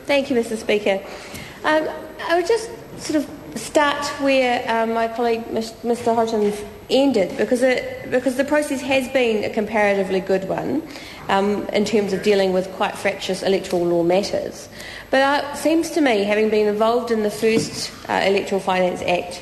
Thank you, Mr. Speaker. I would just sort of start where my colleague Mr. Hodgins ended, because the process has been a comparatively good one in terms of dealing with quite fractious electoral law matters. But it seems to me, having been involved in the first Electoral Finance Act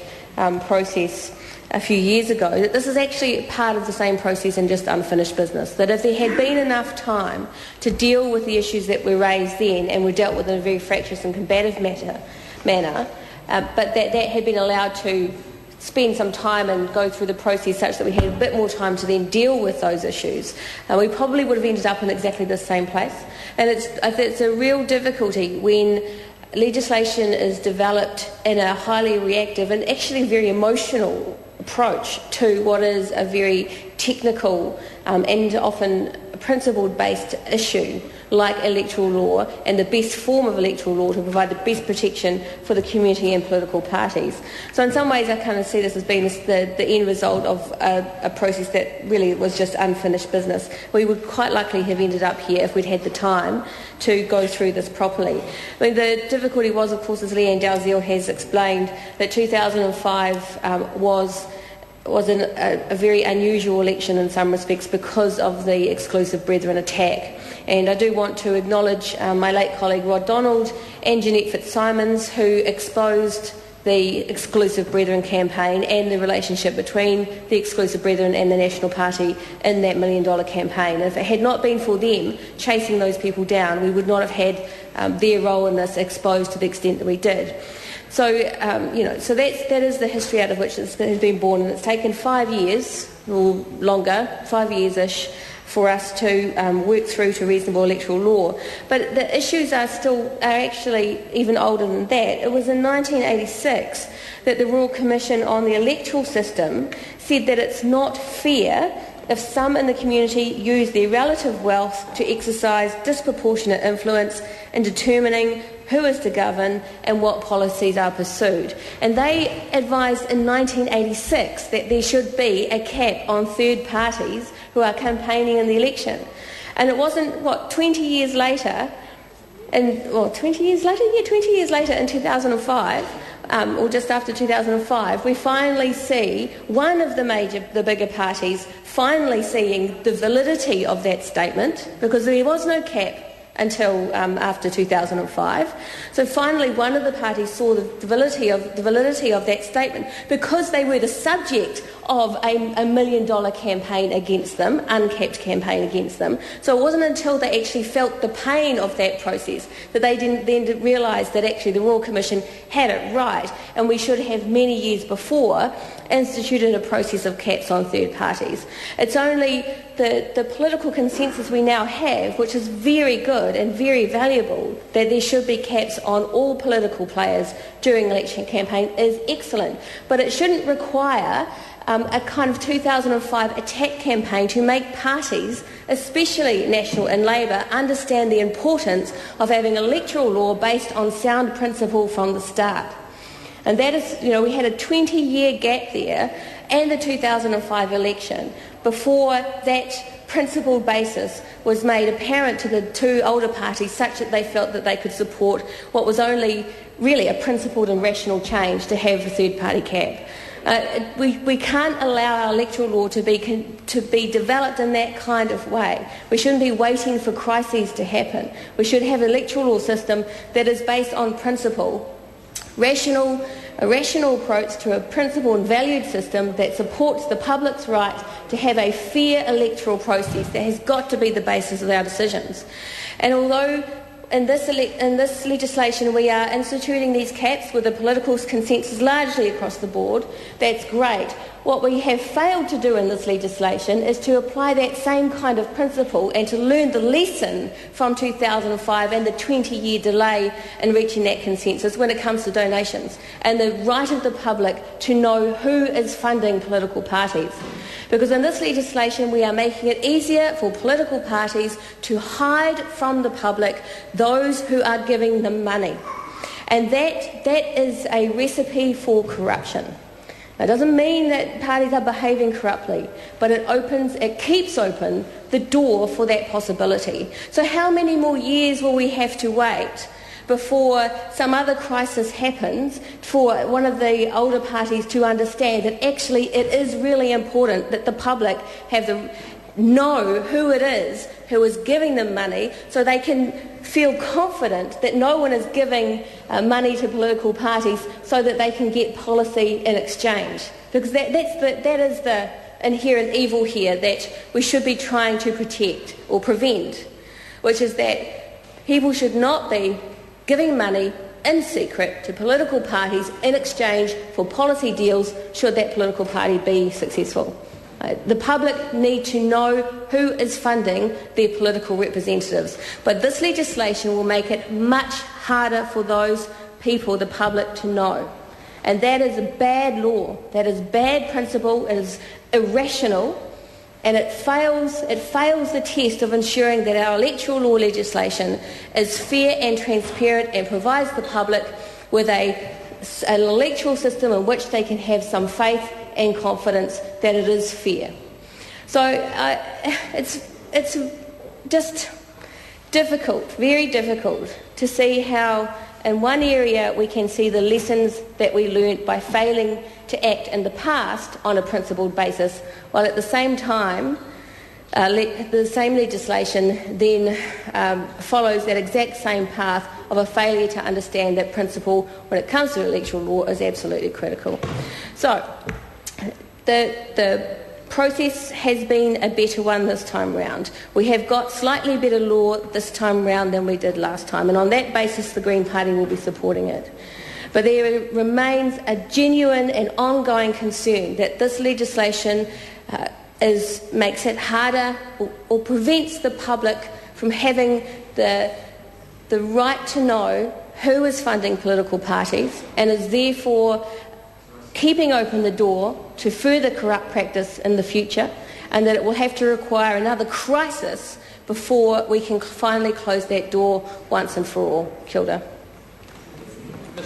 process a few years ago, that this is actually part of the same process and just unfinished business. That if there had been enough time to deal with the issues that were raised then and were dealt with in a very fractious and combative manner, but that had been allowed to spend some time and go through the process such that we had a bit more time to then deal with those issues, we probably would have ended up in exactly the same place. And it's a real difficulty when legislation is developed in a highly reactive and actually very emotional approach to what is a very technical and often principle-based issue like electoral law, and the best form of electoral law to provide the best protection for the community and political parties. So in some ways I kind of see this as being the end result of a process that really was just unfinished business. We would quite likely have ended up here if we'd had the time to go through this properly. I mean, the difficulty was, of course, as Leanne Dalziel has explained, that 2005 was a very unusual election in some respects because of the Exclusive Brethren attack. And I do want to acknowledge my late colleague Rod Donald and Jeanette Fitzsimons, who exposed the Exclusive Brethren campaign and the relationship between the Exclusive Brethren and the National Party in that $1 million campaign. If it had not been for them chasing those people down, we would not have had their role in this exposed to the extent that we did. So, so that is the history out of which it has been born, and it's taken 5 years, or longer, 5 years-ish, for us to work through to reasonable electoral law. But the issues are actually even older than that. It was in 1986 that the Royal Commission on the Electoral System said that it's not fair if some in the community use their relative wealth to exercise disproportionate influence in determining who is to govern and what policies are pursued. And they advised in 1986 that there should be a cap on third parties who are campaigning in the election. And it wasn't, 20 years later, 20 years later in 2005, or just after 2005, we finally see one of the bigger parties finally seeing the validity of that statement, because there was no cap until after 2005. So finally one of the parties saw the validity of that statement, because they were the subject of a $1 million campaign against them, uncapped campaign against them. So it wasn't until they actually felt the pain of that process that they then realised that actually the Royal Commission had it right, and we should have many years before instituted a process of caps on third parties. It's only the political consensus we now have, which is very good and very valuable, that there should be caps on all political players during election campaign, is excellent. But it shouldn't require a kind of 2005 attack campaign to make parties, especially National and Labour, understand the importance of having electoral law based on sound principle from the start. And that is, we had a 20-year gap there and the 2005 election before that principled basis was made apparent to the two older parties, such that they felt that they could support what was only really a principled and rational change to have a third-party cap. We can't allow our electoral law to be developed in that kind of way. We shouldn't be waiting for crises to happen. We should have an electoral law system that is based on principle, a rational approach to a principled and valued system that supports the public's right to have a fair electoral process. That has got to be the basis of our decisions. And although in this legislation we are instituting these caps with a political consensus largely across the board, that's great. What we have failed to do in this legislation is to apply that same kind of principle and to learn the lesson from 2005 and the 20-year delay in reaching that consensus when it comes to donations and the right of the public to know who is funding political parties. Because in this legislation we are making it easier for political parties to hide from the public those who are giving them money. And that is a recipe for corruption. That doesn't mean that parties are behaving corruptly, but it keeps open the door for that possibility. So how many more years will we have to wait before some other crisis happens for one of the older parties to understand that actually it is really important that the public know who it is who is giving them money, so they can feel confident that no one is giving money to political parties so that they can get policy in exchange. Because that is the inherent evil here that we should be trying to protect or prevent, which is that people should not be giving money in secret to political parties in exchange for policy deals should that political party be successful. The public need to know who is funding their political representatives. But this legislation will make it much harder for those people, the public, to know. And that is a bad law. That is bad principle. It is irrational. And it fails the test of ensuring that our electoral law legislation is fair and transparent and provides the public with an electoral system in which they can have some faith and confidence that it is fair. So it's just difficult, very difficult, to see how in one area we can see the lessons that we learnt by failing to act in the past on a principled basis, while at the same time the same legislation then follows that exact same path of a failure to understand that principle when it comes to electoral law is absolutely critical. So the process has been a better one this time round. We have got slightly better law this time round than we did last time, and on that basis the Green Party will be supporting it. But there remains a genuine and ongoing concern that this legislation makes it harder or prevents the public from having the right to know who is funding political parties, and is therefore keeping open the door to further corrupt practice in the future, and that it will have to require another crisis before we can finally close that door once and for all. Kia ora.